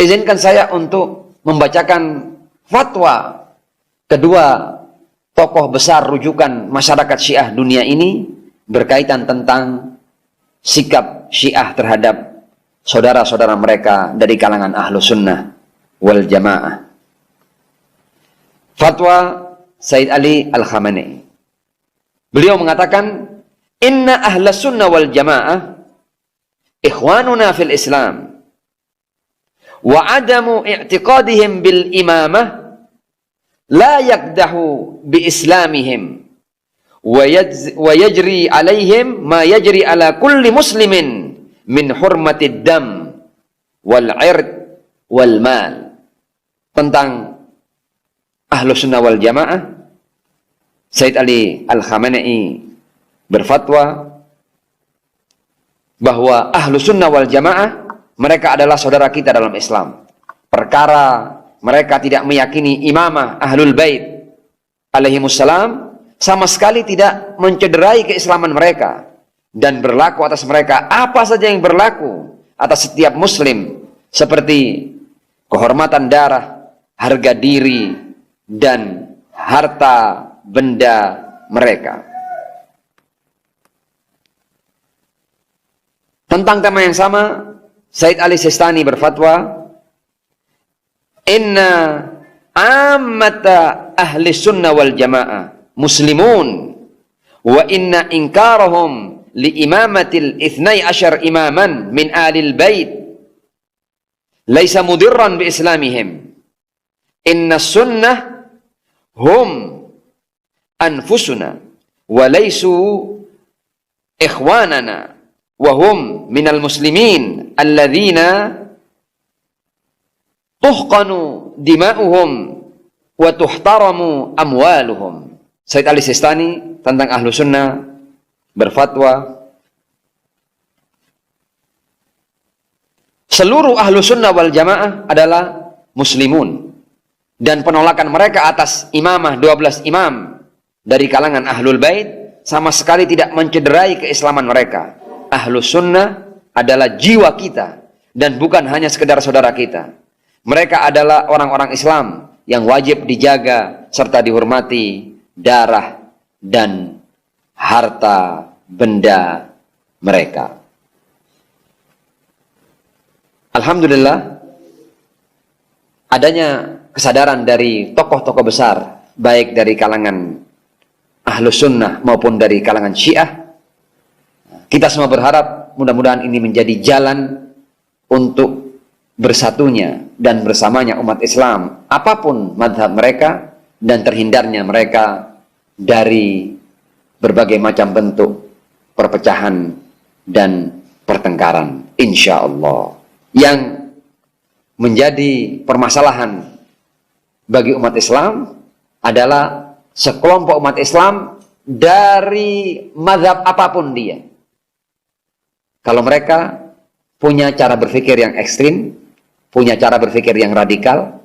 Izinkan saya untuk membacakan fatwa kedua tokoh besar rujukan masyarakat Syiah dunia ini berkaitan tentang sikap Syiah terhadap saudara-saudara mereka dari kalangan Ahlus Sunnah wal Jamaah. Fatwa Sayyid Ali Al-Khamenei. Beliau mengatakan, "Inna Ahlus Sunnah wal Jamaah ikhwanuna fil Islam wa adamu i'tiqadihim bil imamah la yakdahu bi islamihim wa yajri alaihim ma yajri ala kulli muslimin min hurmatid dam wal ird wal mal." Tentang Ahlus Sunnah wal Jamaah, Sayyid Ali Al-Khamenei berfatwa bahwa Ahlus Sunnah wal Jamaah mereka adalah saudara kita dalam Islam. Perkara mereka tidak meyakini imamah Ahlul Bait alaihimussalam sama sekali tidak mencederai keislaman mereka dan berlaku atas mereka apa saja yang berlaku atas setiap muslim seperti kehormatan darah, harga diri dan harta benda mereka. Tentang tema yang sama, Sayyid Ali Sistani berfatwa, "Inna ammata ahli sunnah wal jamaah muslimun wa inna inkarahum li imamatil ithnai asyar imaman min alil bait laisa mudirran bi islamihim. Inna sunnah hum anfusuna wa laysu ikhwanana wa hum minal muslimin alladzina tuhqanu dima'uhum wa tuhtaramu amwaluhum." Sayyid Ali Sistani tentang Ahlu Sunnah berfatwa, seluruh Ahlu Sunnah wal Jamaah adalah muslimun, dan penolakan mereka atas imamah 12 imam dari kalangan Ahlul Bait sama sekali tidak mencederai keislaman mereka. Ahlus Sunnah adalah jiwa kita dan bukan hanya sekedar saudara kita. Mereka adalah orang-orang Islam yang wajib dijaga serta dihormati darah dan harta benda mereka. Alhamdulillah, adanya kesadaran dari tokoh-tokoh besar, baik dari kalangan Ahlus Sunnah maupun dari kalangan Syiah. Kita semua berharap mudah-mudahan ini menjadi jalan untuk bersatunya dan bersamanya umat Islam, apapun madhab mereka, dan terhindarnya mereka dari berbagai macam bentuk perpecahan dan pertengkaran, insya Allah. Yang menjadi permasalahan bagi umat Islam adalah sekelompok umat Islam dari madhab apapun dia. Kalau mereka punya cara berpikir yang ekstrim, punya cara berpikir yang radikal,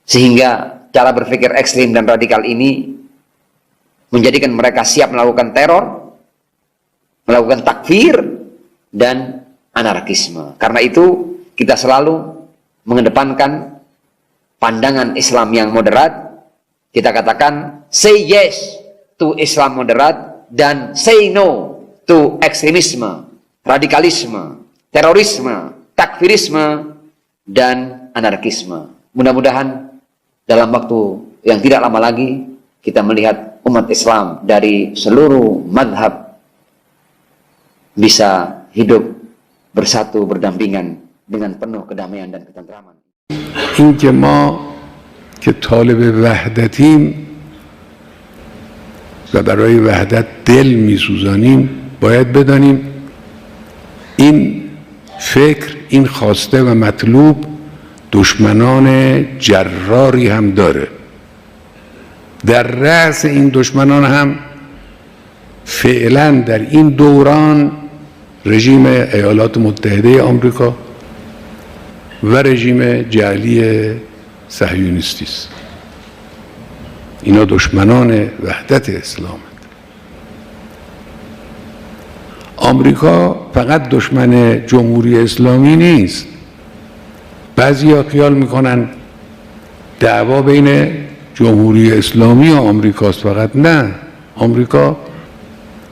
sehingga cara berpikir ekstrim dan radikal ini menjadikan mereka siap melakukan teror, melakukan takfir, dan anarkisme. Karena itu kita selalu mengedepankan pandangan Islam yang moderat. Kita katakan say yes to Islam moderat dan say no to ekstremisme, radikalisme, terorisme, takfirisme, dan anarkisme. Mudah-mudahan dalam waktu yang tidak lama lagi kita melihat umat Islam dari seluruh madhab bisa hidup bersatu berdampingan dengan penuh kedamaian dan ketentraman. این که ما که طالب وحدتیم و برای وحدت دل میسوزانیم باید بدانیم این فکر، این خواسته و مطلوب دشمنان جراری هم داره. در رأس این دشمنان هم فعلا در این دوران رژیم ایالات متحده آمریکا و رژیم جعلی صهیونیستی است. اینا دشمنان وحدت اسلام. آمریکا فقط دشمن جمهوری اسلامی نیست. بعضیا خیال میکنن دعوا بین جمهوری اسلامی و آمریکاست فقط. نه، آمریکا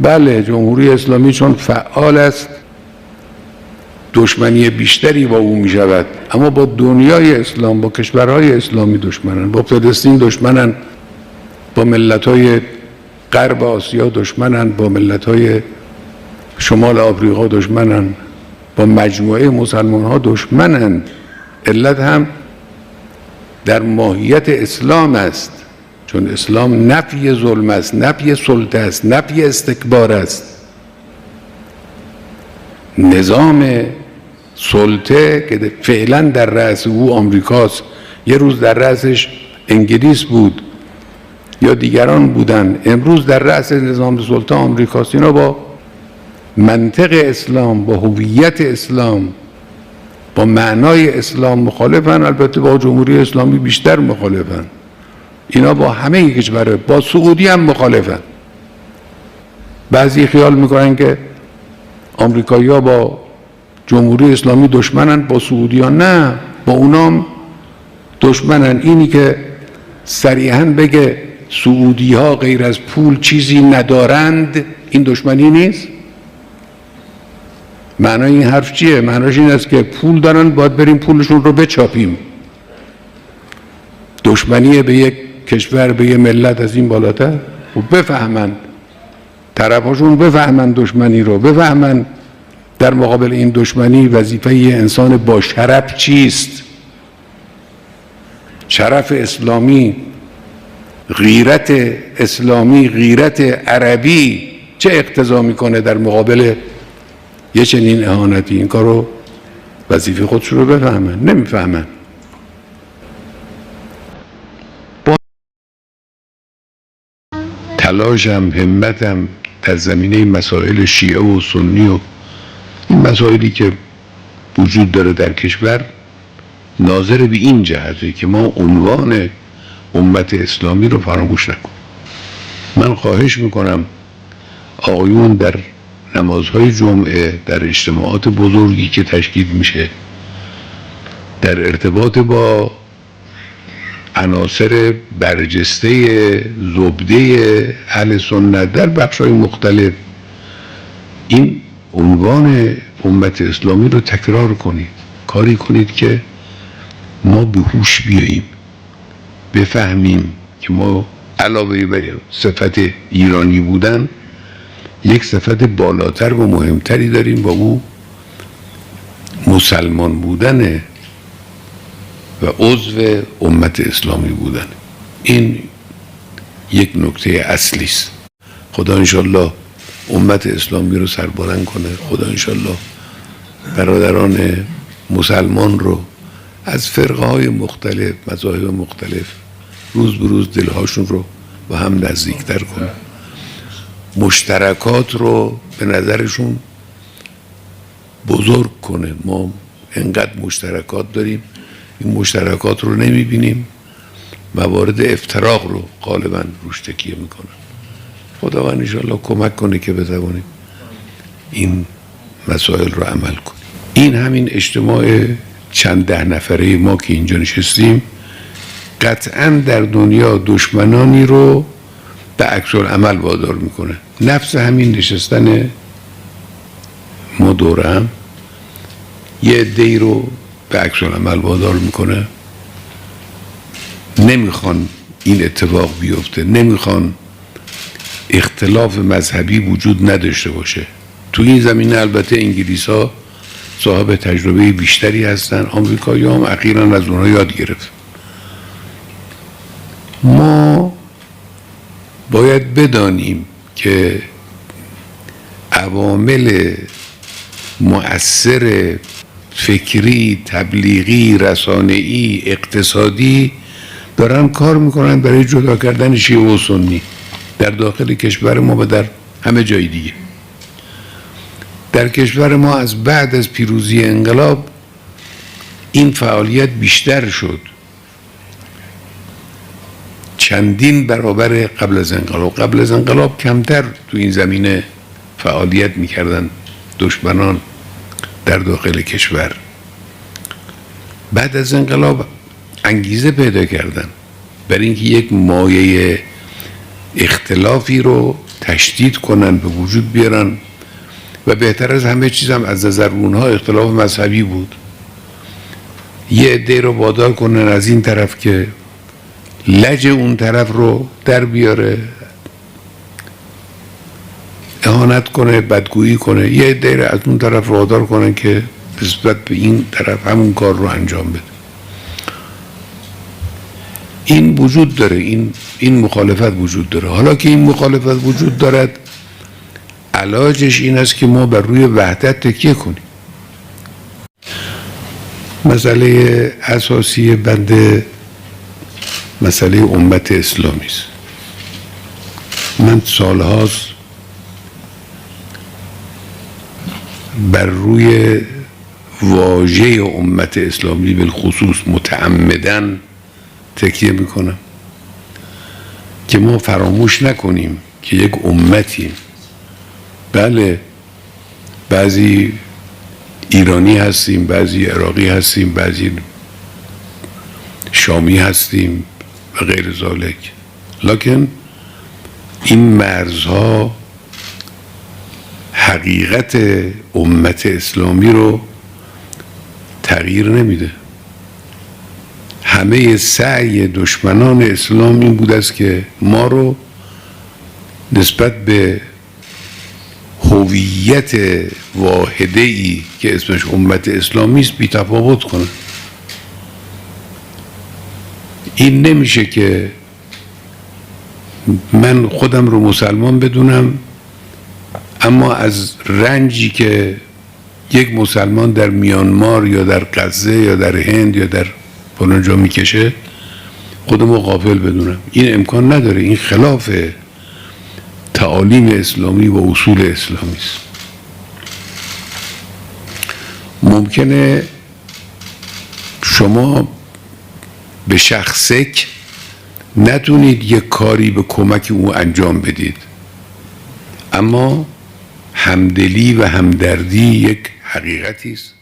بله جمهوری اسلامی چون فعال است دشمنی بیشتری با او می شود، اما با دنیای اسلام، با کشورهای اسلامی دشمنن، با فلسطین دشمنن، با ملت‌های غرب آسیا دشمنن، با ملت‌های شمال آفریقا دشمنن، با مجموعه مسلمان‌ها دشمنن. علت هم در ماهیت اسلام است، چون اسلام نفی ظلم است، نفی سلطه است، نفی استکبار است. نظام سلطه که فعلا در رأس او آمریکاست، یه روز در رأسش انگلیس بود یا دیگران بودن، امروز در رأس نظام سلطه آمریکاست. اینا با منطق اسلام، با هویت اسلام، با معنای اسلام مخالفن. البته با جمهوری اسلامی بیشتر مخالفن. اینا با همه کشورها، با سعودی هم مخالفن. بعضی خیال میکنن که آمریکایی‌ها با جمهوری اسلامی دشمنن، با سعودیان نه، با اونام دشمنن. اینی که صریحاً بگه سعودی‌ها غیر از پول چیزی ندارند، این دشمنی نیست؟ معنای این حرف چیه؟ معناش این است که پول دارن، باید بریم پولشون رو بچاپیم. دشمنی به یک کشور، به یک ملت از این بالاتر؟ و بفهمن طرفاشون، بفهمن دشمنی رو، بفهمن در مقابل این دشمنی وظیفه یه انسان با شرف چیست. شرف اسلامی، غیرت اسلامی، غیرت عربی چه اقتضا میکنه در مقابل یه چنین اهانتی؟ این کارو وظیفه خودشون رو بفهمن، نمیفهمن. تلاشم، همتم در زمینه مسائل شیعه و سنی و این مسائلی که وجود داره در کشور ناظر به این جهته که ما عنوان امت اسلامی رو فراموش نکنیم. من خواهش میکنم آقایون در نمازهای جمعه، در اجتماعات بزرگی که تشکیل میشه، در ارتباط با عناصر برجسته زبده اهل سنت در بخش‌های مختلف، این عنوان امت اسلامی رو تکرار کنید. کاری کنید که ما به هوش بیاییم، بفهمیم که ما علاوه بر صفت ایرانی بودن یک صفت بالاتر و مهمتری داریم، با او مسلمان بودن و عضو امت اسلامی بودن. این یک نکته اصلی است. خدا انشالله امت اسلامی رو سربلند کنه. خدا انشالله برادران مسلمان رو از فرقه های مختلف، مذاهب مختلف، روز به روز دلهاشون رو با هم نزدیکتر کنه. مشترکات رو به نظرشون بزرگ کنه. ما انقدر مشترکات داریم، این مشترکات رو نمیبینیم، موارد افتراق رو غالبا روش تکیه میکنن. خداوند انشاءالله کمک کنه که بتوانیم این مسائل رو عمل کنیم. این همین اجتماع چند ده نفره ما که اینجا نشستیم قطعا در دنیا دشمنانی رو به عکس العمل وادار میکنه. نفس همین نشستن ما دوره هم یه عده‌ای رو به عکس العمل وادار میکنه. نمیخوان این اتفاق بیفته، نمیخوان اختلاف مذهبی وجود نداشته باشه. تو این زمینه البته انگلیس‌ها صاحب تجربه بیشتری هستن، آمریکایی‌ها هم اخیراً از اونها یاد گرفت. ما باید بدانیم که عوامل مؤثر فکری، تبلیغی، رسانه‌ای، اقتصادی دارن کار میکنن برای جدا کردن شیعه و سنی در داخل کشور ما و در همه جای دیگه. در کشور ما از بعد از پیروزی انقلاب این فعالیت بیشتر شد، چندین برابر قبل از انقلاب. قبل از انقلاب کمتر تو این زمینه فعالیت میکردن دشمنان در داخل کشور. بعد از انقلاب انگیزه پیدا کردن برای اینکه یک مایه اختلافی رو تشدید کنن، به وجود بیارن و بهتر از همه چیز هم از نظر اونها اختلاف مذهبی بود. یه عده رو وادار کنن از این طرف که لج اون طرف رو در بیاره، اهانت کنه، بدگویی کنه. یه عده رو از اون طرف وادار کنن که نسبت به این طرف همون کار رو انجام بده. این وجود داره، این مخالفت وجود داره. حالا که این مخالفت وجود دارد، علاجش این است که ما بر روی وحدت تکیه کنیم. مسئله اساسی بنده مسئله امت اسلامی است. من سالهاست بر روی واژه امت اسلامی بالخصوص متعمدن تکیه میکنم که ما فراموش نکنیم که یک امتیم. بله، بعضی ایرانی هستیم، بعضی عراقی هستیم، بعضی شامی هستیم و غیر ذالک، لکن این مرزها حقیقت امت اسلامی رو تغییر نمیده. همه سعی دشمنان اسلام این بود است که ما رو نسبت به هویت واحده‌ای که اسمش امت اسلامی است بی تفاوت کنه. این نمیشه که من خودم رو مسلمان بدونم اما از رنجی که یک مسلمان در میانمار یا در غزه یا در هند یا در فلان جا میکشه خودم رو غافل بدونم. این امکان نداره. این خلاف تعالیم اسلامی و اصول اسلامی است. ممکنه شما به شخصک نتونید یک کاری به کمک او انجام بدید، اما همدلی و همدردی یک حقیقتی است